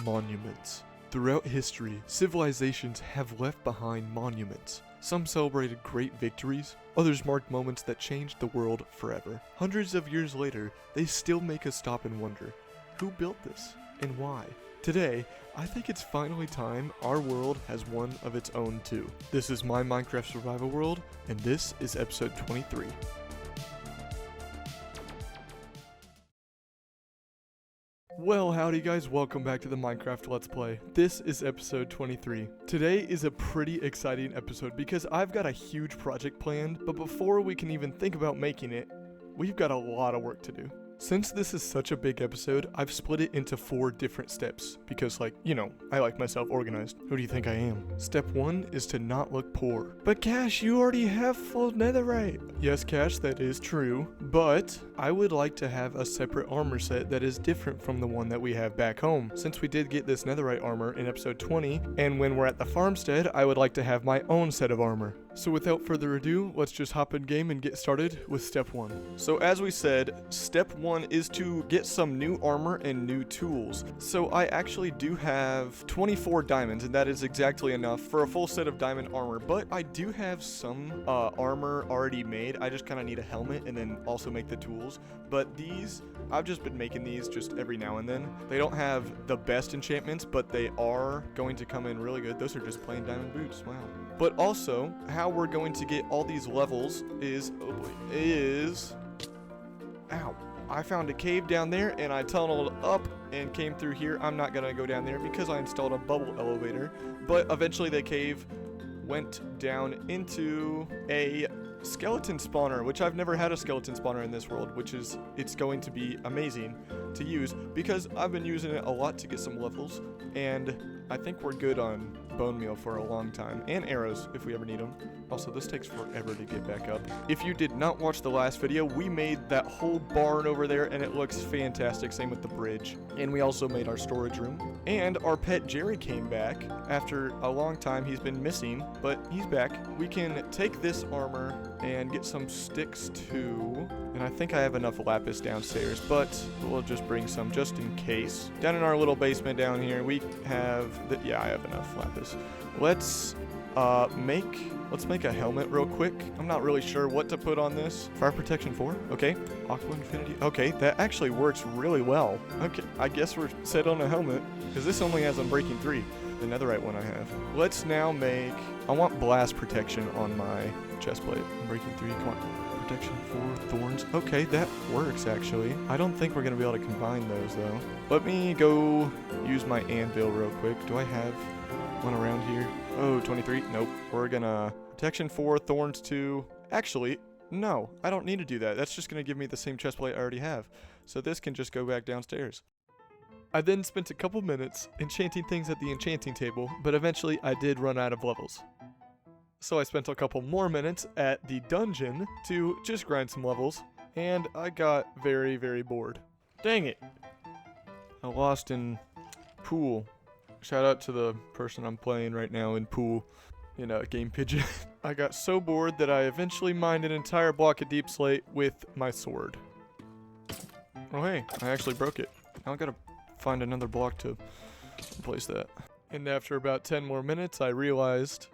Monuments. Throughout history, civilizations have left behind monuments. Some celebrated great victories, others marked moments that changed the world forever. Hundreds of years later, they still make us stop and wonder, who built this and why? Today, I think it's finally time our world has one of its own too. This is my Minecraft Survival World, and this is episode 23. Well, howdy guys, welcome back to the Minecraft Let's Play. This is episode 23. Today is a pretty exciting episode because I've got a huge project planned, but before we can even think about making it, we've got a lot of work to do. Since this is such a big episode, I've split it into 4 different steps because, I like myself organized. Who do you think I am? Step 1 is to not look poor. But Cash, you already have full netherite. Yes, Cash, that is true, but I would like to have a separate armor set that is different from the one that we have back home. Since we did get this netherite armor in episode 20, and when we're at the farmstead, I would like to have my own set of armor. So without further ado, let's just hop in game and get started with step 1. So as we said, step 1 is to get some new armor and new tools. So I actually do have 24 diamonds, and that is exactly enough for a full set of diamond armor, but I do have some armor already made. I just kind of need a helmet and then also make the tools. But these, I've just been making these just every now and then. They don't have the best enchantments, but they are going to come in really good. Those are just plain diamond boots, wow. But also, how we're going to get all these levels is, ow. I found a cave down there and I tunneled up and came through here. I'm not gonna go down there because I installed a bubble elevator, but eventually the cave went down into a skeleton spawner, which I've never had a skeleton spawner in this world, it's going to be amazing to use because I've been using it a lot to get some levels, and I think we're good on bone meal for a long time, and arrows if we ever need them. Also, this takes forever to get back up. If you did not watch the last video, we made that whole barn over there and it looks fantastic, same with the bridge. And we also made our storage room. And our pet Jerry came back after a long time. He's been missing, but he's back. We can take this armor and get some sticks too. And I think I have enough lapis downstairs, but we'll just bring some just in case. Down in our little basement down here, we have yeah, I have enough lapis. Let's make a helmet real quick. I'm not really sure what to put on this. Fire protection 4, okay. Aqua infinity, okay, that actually works really well. Okay, I guess we're set on a helmet, because this only has Unbreaking 3, the netherite one I have. Let's now make, I want blast protection on my chest plate. Unbreaking 3, come on. Protection 4, thorns. Okay, that works actually. I don't think we're gonna be able to combine those though. Let me go use my anvil real quick. Do I have one around here? Oh, 23, nope. We're gonna protection 4, thorns 2. Actually, no, I don't need to do that. That's just gonna give me the same chest plate I already have. So this can just go back downstairs. I then spent a couple minutes enchanting things at the enchanting table, but eventually I did run out of levels. So I spent a couple more minutes at the dungeon to just grind some levels, and I got very, very bored. Dang it. I lost in pool. Shout out to the person I'm playing right now in pool, Game Pigeon. I got so bored that I eventually mined an entire block of deep slate with my sword. Oh hey, I actually broke it. Now I gotta find another block to replace that. And after about 10 more minutes, I realized,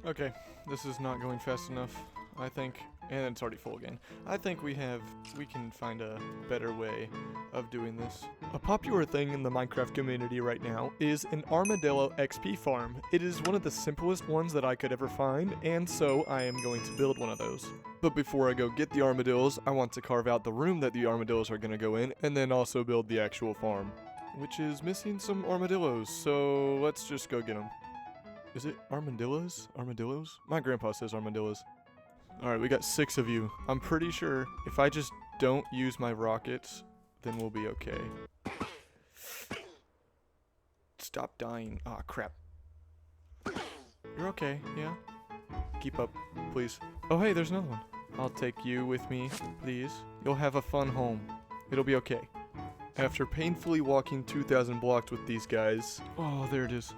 okay, this is not going fast enough, I think. And it's already full again. I think we can find a better way of doing this. A popular thing in the Minecraft community right now is an armadillo XP farm. It is one of the simplest ones that I could ever find, and so I am going to build one of those. But before I go get the armadillos, I want to carve out the room that the armadillos are going to go in, and then also build the actual farm, which is missing some armadillos, so let's just go get them. Is it armadillos? Armadillos? My grandpa says armadillos. Alright, we got 6 of you. I'm pretty sure if I just don't use my rockets, then we'll be okay. Stop dying. Aw, crap. You're okay, yeah? Keep up, please. Oh, hey, there's another one. I'll take you with me, please. You'll have a fun home. It'll be okay. After painfully walking 2,000 blocks with these guys... Oh, there it is.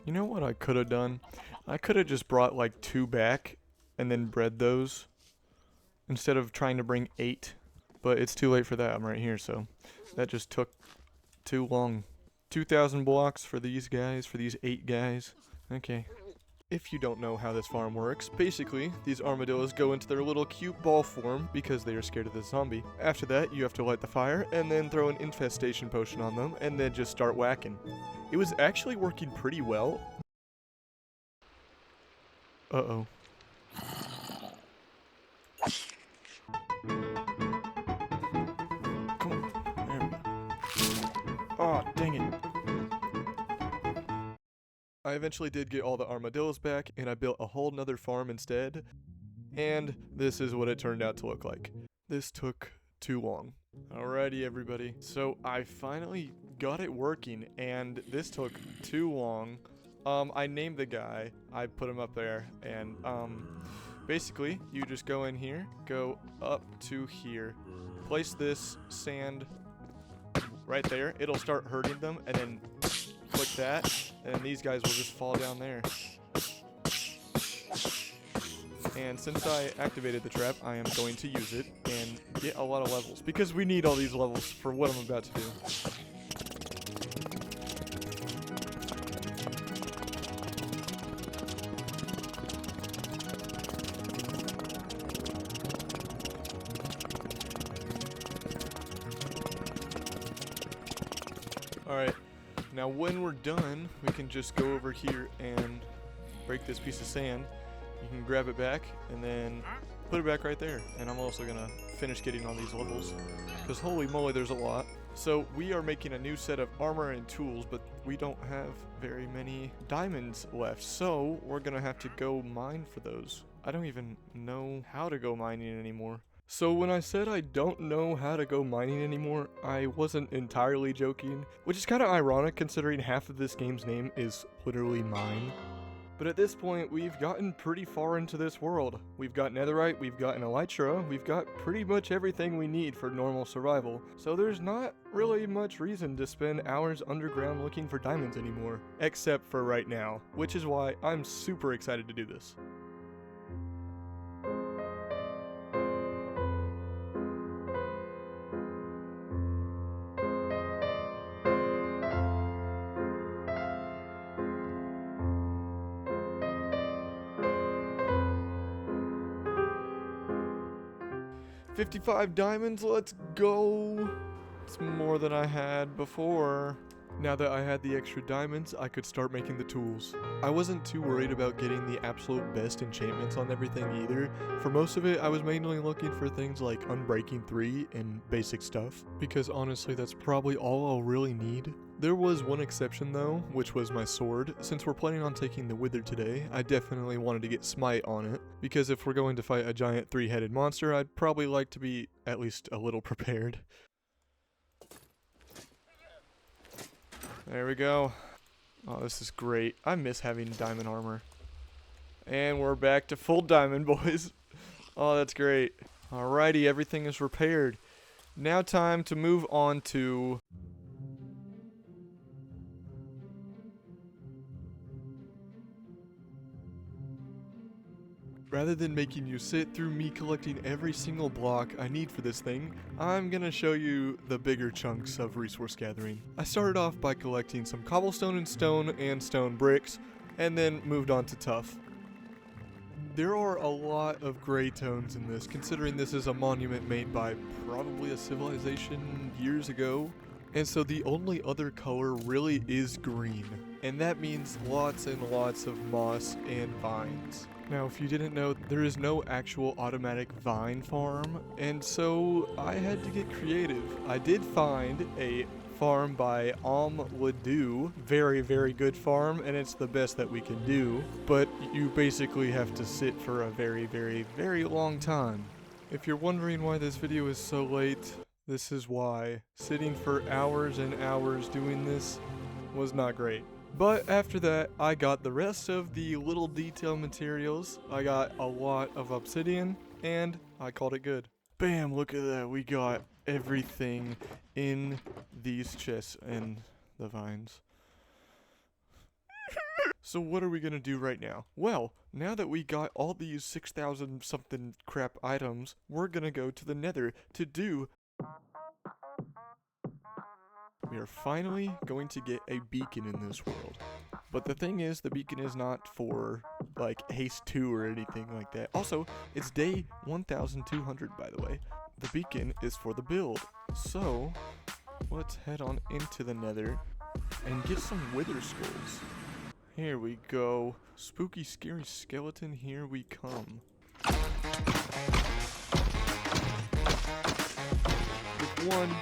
You know what I could have done? I could have just brought like 2 back and then bred those instead of trying to bring 8. But it's too late for that. I'm right here, so that just took too long. 2,000 blocks for these guys, for these 8 guys. Okay. If you don't know how this farm works, basically, these armadillos go into their little cute ball form because they are scared of the zombie. After that, you have to light the fire and then throw an infestation potion on them and then just start whacking. It was actually working pretty well. Uh-oh. Come on. There we go. Oh, dang it. I eventually did get all the armadillos back, and I built a whole nother farm instead. And this is what it turned out to look like. This took too long. Alrighty, everybody. So I finally got it working, and this took too long. I named the guy. I put him up there, and basically, you just go in here, go up to here, place this sand right there. It'll start hurting them, and then click that, and these guys will just fall down there. And since I activated the trap, I am going to use it and get a lot of levels, because we need all these levels for what I'm about to do. Alright, now when we're done, we can just go over here and break this piece of sand. You can grab it back and then put it back right there. And I'm also gonna finish getting all these levels, because holy moly, there's a lot. So we are making a new set of armor and tools, but we don't have very many diamonds left, so we're gonna have to go mine for those. I don't even know how to go mining anymore. So when I said I don't know how to go mining anymore, I wasn't entirely joking, which is kind of ironic considering half of this game's name is literally mine. But at this point, we've gotten pretty far into this world. We've got netherite, we've got an elytra, we've got pretty much everything we need for normal survival. So there's not really much reason to spend hours underground looking for diamonds anymore, except for right now, which is why I'm super excited to do this. $55 diamonds, let's go! It's more than I had before. Now that I had the extra diamonds, I could start making the tools. I wasn't too worried about getting the absolute best enchantments on everything either. For most of it, I was mainly looking for things like Unbreaking 3 and basic stuff, because honestly, that's probably all I'll really need. There was one exception though, which was my sword. Since we're planning on taking the Wither today, I definitely wanted to get Smite on it, because if we're going to fight a giant 3-headed monster, I'd probably like to be at least a little prepared. There we go. Oh, this is great. I miss having diamond armor. And we're back to full diamond, boys. Oh, that's great. Alrighty, everything is repaired. Now time to move on to... Rather than making you sit through me collecting every single block I need for this thing, I'm gonna show you the bigger chunks of resource gathering. I started off by collecting some cobblestone and stone bricks, and then moved on to tuff. There are a lot of gray tones in this, considering this is a monument made by probably a civilization years ago. And so the only other color really is green, and that means lots and lots of moss and vines. Now, if you didn't know, there is no actual automatic vine farm, and so I had to get creative. I did find a farm by Ladoo, very, very good farm, and it's the best that we can do, but you basically have to sit for a very, very, very long time. If you're wondering why this video is so late, this is why. Sitting for hours and hours doing this was not great. But after that, I got the rest of the little detail materials. I got a lot of obsidian, and I called it good. Bam, look at that. We got everything in these chests and the vines. So what are we gonna do right now? Well, now that we got all these 6,000 something crap items, we're gonna go to the nether to do... We are finally going to get a beacon in this world. But the thing is, the beacon is not for, like, Haste 2 or anything like that. Also, it's day 1200, by the way. The beacon is for the build. So, let's head on into the nether and get some wither skulls. Here we go. Spooky, scary skeleton, here we come. With one.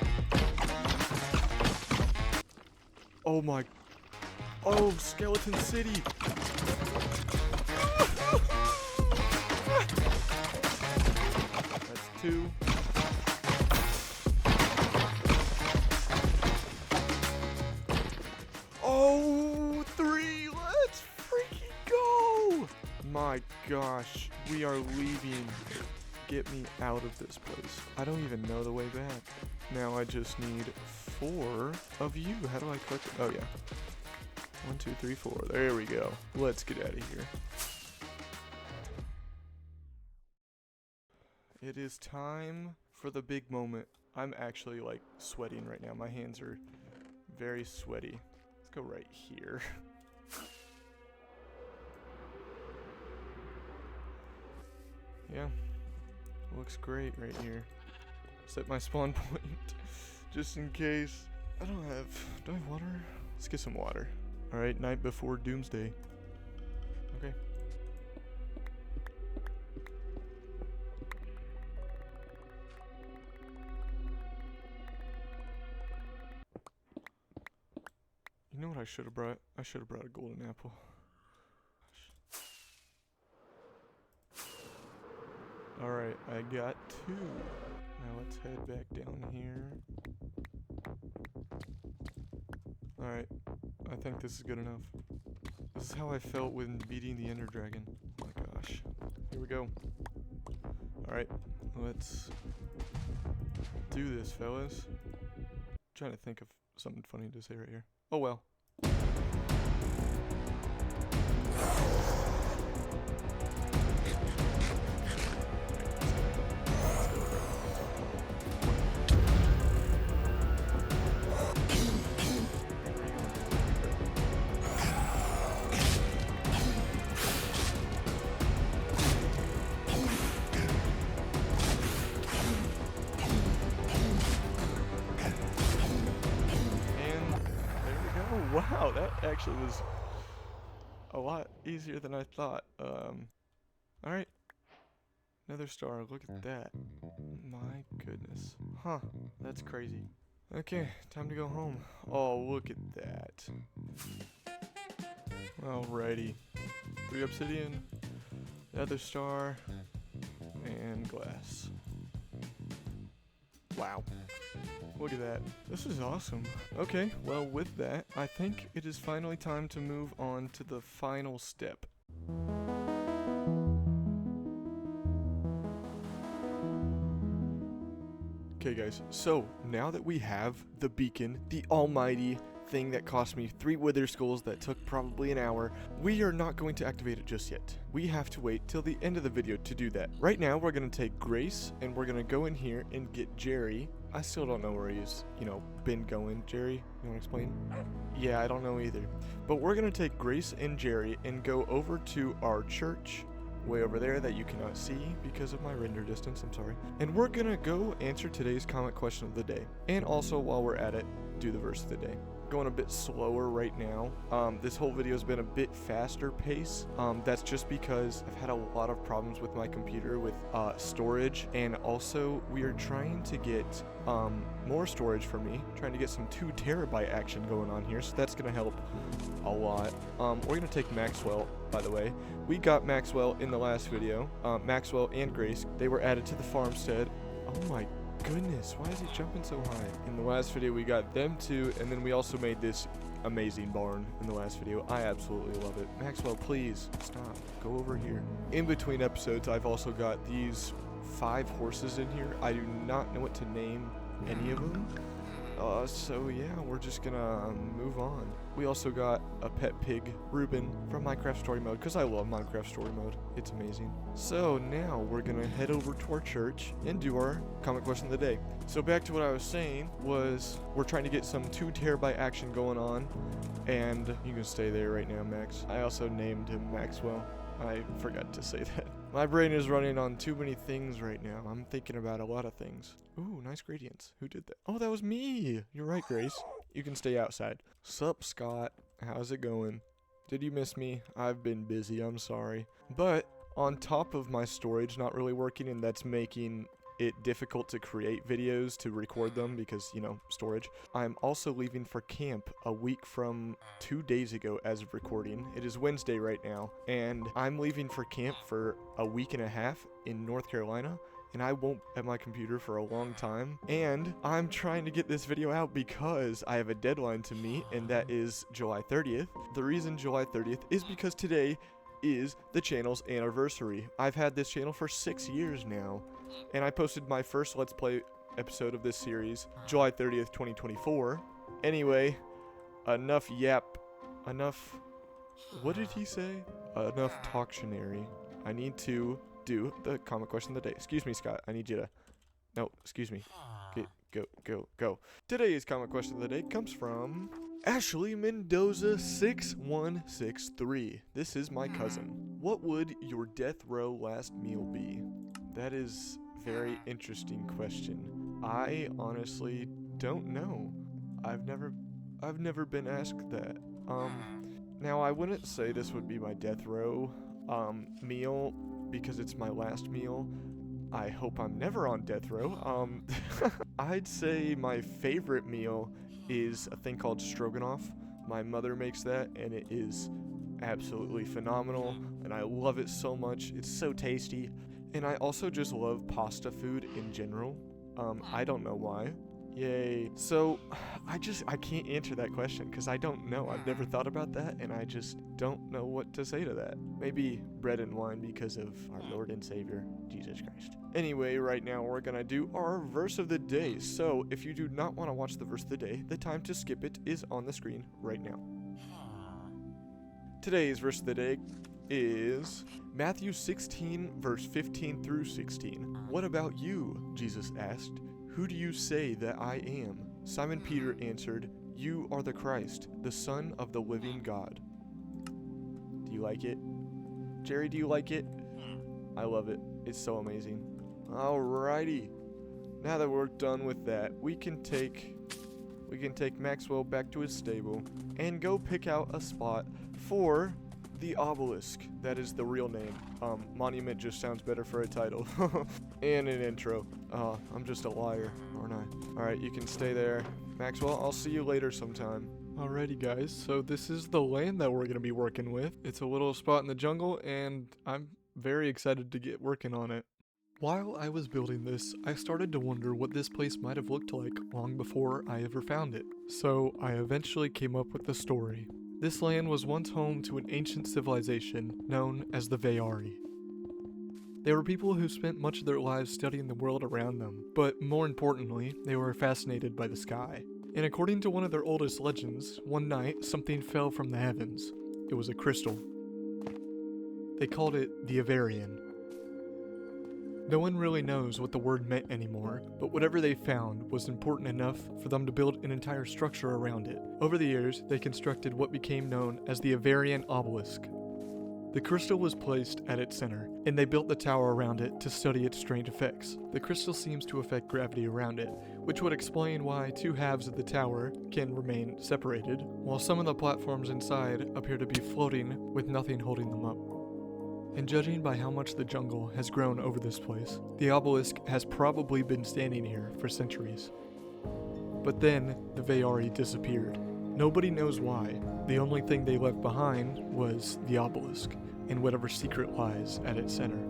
Oh my. Oh, Skeleton City. That's 2. Oh, 3. Let's freaking go. My gosh. We are leaving. Get me out of this place. I don't even know the way back. Now I just need 4 of you. How do I collect it? Oh, yeah. 1, 2, 3, 4. There we go. Let's get out of here. It is time for the big moment. I'm actually, like, sweating right now. My hands are very sweaty. Let's go right here. Yeah. Looks great right here. Set my spawn point just in case. Do I have water? Let's get some water. Alright, night before doomsday. Okay. You know what I should have brought? I should have brought a golden apple. Alright, I got 2. Now let's head back down here. Alright, I think this is good enough. This is how I felt when beating the Ender Dragon. Oh my gosh. Here we go. Alright, let's do this, fellas. Trying to think of something funny to say right here. Oh well. Wow, that actually was a lot easier than I thought. Alright. Another star, look at that. My goodness. Huh, that's crazy. Okay, time to go home. Oh, look at that. Alrighty. 3 obsidian, another star, and glass. Wow. Look at that. This is awesome. Okay, well with that, I think it is finally time to move on to the final step. Okay guys, so now that we have the beacon, the almighty thing that cost me 3 wither skulls that took probably an hour, we are not going to activate it just yet. We have to wait till the end of the video to do that. Right now we're going to take Grace and we're going to go in here and get Jerry. I still don't know where he's, been going. Jerry, you want to explain? Yeah, I don't know either. But we're going to take Grace and Jerry and go over to our church way over there that you cannot see because of my render distance, I'm sorry. And we're going to go answer today's comment question of the day. And also, while we're at it, do the verse of the day. Going a bit slower right now. This whole video has been a bit faster pace. That's just because I've had a lot of problems with my computer with storage, and also we are trying to get more storage for me, trying to get some 2 terabyte action going on here, so that's gonna help a lot. We're gonna take Maxwell, by the way. We got Maxwell in the last video. Maxwell and Grace, they were added to the farmstead. Oh my goodness, why is he jumping so high? In the last video we got them 2, and then we also made this amazing barn in the last video. I absolutely love it. Maxwell, please stop, go over here. In between episodes I've also got these 5 horses in here. I do not know what to name any of them, so yeah, we're just gonna move on. We also got a pet pig, Ruben, from Minecraft Story Mode, because I love Minecraft Story Mode. It's amazing. So now we're gonna head over to our church and do our comic question of the day. So back to what I was saying was we're trying to get some 2 terabyte action going on, and you can stay there right now, Max. I also named him Maxwell. I forgot to say that. My brain is running on too many things right now. I'm thinking about a lot of things. Ooh, nice gradients. Who did that? Oh, that was me. You're right, Grace. You can stay outside. Sup, Scott? How's it going? Did you miss me? I've been busy. I'm sorry. But on top of my storage not really working, and that's making it difficult to create videos to record them because, you know, storage. I'm also leaving for camp a week from 2 days ago as of recording. It is Wednesday right now, and I'm leaving for camp for a week and a half in North Carolina, and I won't be at my computer for a long time. And I'm trying to get this video out because I have a deadline to meet, and that is July 30th. The reason July 30th is because today is the channel's anniversary. I've had this channel for 6 years now, and I posted my first Let's Play episode of this series July 30th, 2024. Anyway, enough yap. Enough... What did he say? Enough talktionary. I need to do the comic question of the day. Excuse me, Scott. I need you to... No, excuse me. Go. Today's comic question of the day comes from Ashley Mendoza 6163. This is my cousin. What would your death row last meal be? That is very interesting question. I honestly don't know. I've never been asked that. Now I wouldn't say this would be my death row meal because it's my last meal. I hope I'm never on death row. I'd say my favorite meal is a thing called stroganoff. My mother makes that, and it is absolutely phenomenal, and I love it so much. It's so tasty, and I also just love pasta food in general. I don't know why. Yay. So, I can't answer that question because I don't know. I've never thought about that, and I just don't know what to say to that. Maybe bread and wine because of our Lord and Savior, Jesus Christ. Anyway, right now we're gonna do our verse of the day. So, if you do not want to watch the verse of the day, the time to skip it is on the screen right now. Today's verse of the day is Matthew 16, verse 15 through 16. What about you? Jesus asked. Who do you say that I am? Simon Peter answered, You are the Christ, the Son of the living God. Do you like it? Jerry, do you like it? I love it. It's so amazing. Alrighty. Now that we're done with that, we can take Maxwell back to his stable and go pick out a spot for the Obelisk. That is the real name. Monument just sounds better for a title. And an intro. I'm just a liar, aren't I? Alright, you can stay there. Maxwell, I'll see you later sometime. Alrighty guys, so this is the land that we're going to be working with. It's a little spot in the jungle, and I'm very excited to get working on it. While I was building this, I started to wonder what this place might have looked like long before I ever found it. So I eventually came up with the story. This land was once home to an ancient civilization known as the Veyari. They were people who spent much of their lives studying the world around them, but more importantly, they were fascinated by the sky. And according to one of their oldest legends, one night something fell from the heavens. It was a crystal. They called it the Avarian. No one really knows what the word meant anymore, but whatever they found was important enough for them to build an entire structure around it. Over the years, they constructed what became known as the Avarian Obelisk. The crystal was placed at its center, and they built the tower around it to study its strange effects. The crystal seems to affect gravity around it, which would explain why 2 halves of the tower can remain separated, while some of the platforms inside appear to be floating with nothing holding them up. And judging by how much the jungle has grown over this place, the obelisk has probably been standing here for centuries. But then, the Veyari disappeared. Nobody knows why. The only thing they left behind was the obelisk, and whatever secret lies at its center.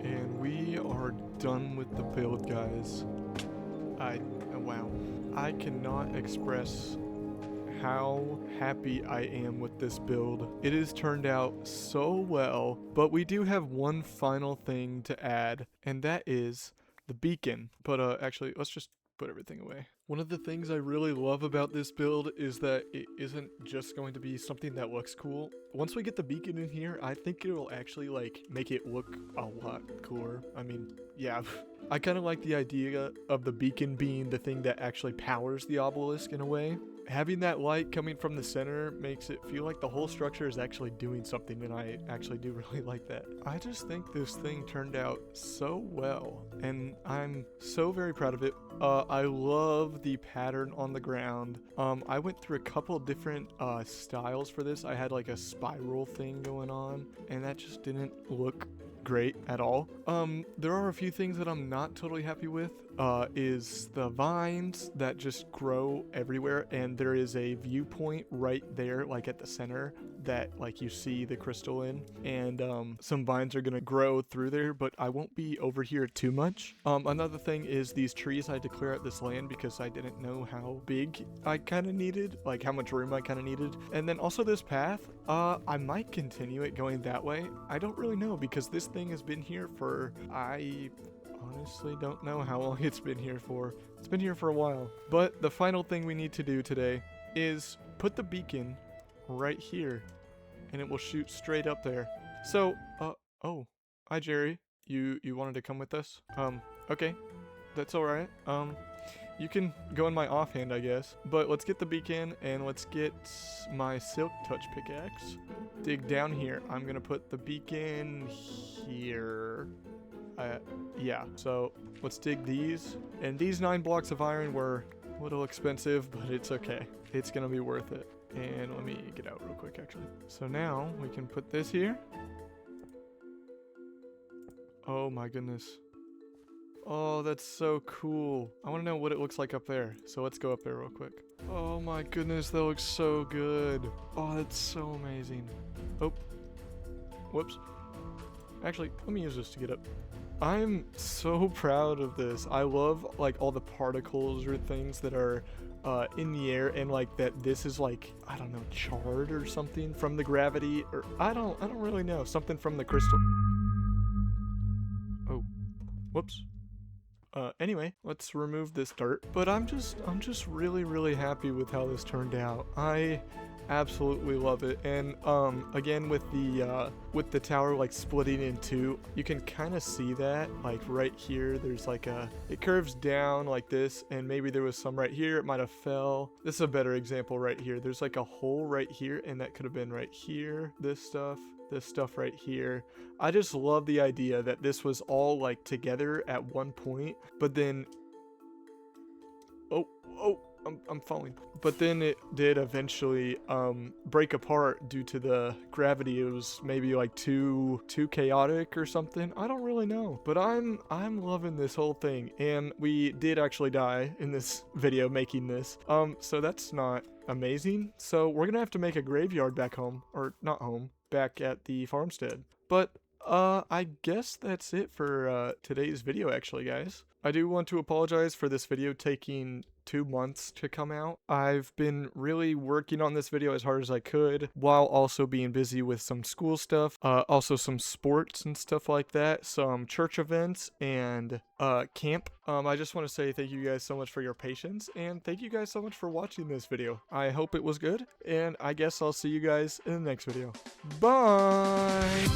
And we are done with the build, guys. Wow. I cannot express how happy I am with this build. It has turned out so well, but we do have one final thing to add, and that is the beacon. But actually, let's just put everything away. One of the things I really love about this build is that it isn't just going to be something that looks cool. Once we get the beacon in here, I think it will actually like make it look a lot cooler. I mean, yeah, I kind of like the idea of the beacon being the thing that actually powers the obelisk in a way. Having that light coming from the center makes it feel like the whole structure is actually doing something, and I actually do really like that. I just think this thing turned out so well, and I'm so very proud of it. I love the pattern on the ground. I went through a couple different styles for this. I had like a spiral thing going on, and that just didn't look great at all. There are a few things that I'm not totally happy with. Is the vines that just grow everywhere, and there is a viewpoint right there, like at the center, that like you see the crystal in, and some vines are gonna grow through there, but I won't be over here too much. Another thing is these trees. I had to clear out this land because I didn't know how big I kind of needed, like how much room I kind of needed. And then also this path, I might continue it going that way. I don't really know, because this thing has been here for, I honestly don't know how long it's been here for. It's been here for a while. But the final thing we need to do today is put the beacon right here, and it will shoot straight up there. So, oh, hi Jerry. You wanted to come with us? Okay, that's all right. You can go in my offhand, I guess. But let's get the beacon, and let's get my silk touch pickaxe. Dig down here. I'm gonna put the beacon here. Yeah, so let's dig these. And these 9 blocks of iron were a little expensive, but it's okay. It's gonna be worth it. And let me get out real quick, actually. So now we can put this here. Oh my goodness. Oh, that's so cool. I want to know what it looks like up there. So let's go up there real quick. Oh my goodness, that looks so good. Oh, that's so amazing. Oh, whoops. Actually, let me use this to get up. I'm so proud of this. I love like all the particles or things that are in the air, and like that this is like, I don't know, charred or something from the gravity, or I don't really know, something from the crystal. Oh, whoops. Anyway, let's remove this dirt. But I'm just really happy with how this turned out. I absolutely love it. And again, with the tower like splitting in two, you can kind of see that like right here. There's like it curves down like this, and maybe there was some right here. It might have fell. This is a better example right here. There's like a hole right here, and that could have been right here. This stuff right here. I just love the idea that this was all like together at one point, but then I'm falling. But then it did eventually break apart due to the gravity. It was maybe like too chaotic or something. I don't really know. But I'm loving this whole thing. And we did actually die in this video making this. So that's not amazing. So we're gonna have to make a graveyard back home. Or not home. Back at the farmstead. But I guess that's it for today's video, actually, guys. I do want to apologize for this video taking 2 months to come out. I've been really working on this video as hard as I could, while also being busy with some school stuff, also some sports and stuff like that, some church events, and camp. I just want to say thank you guys so much for your patience, and thank you guys so much for watching this video. I hope it was good, and I guess I'll see you guys in the next video. Bye!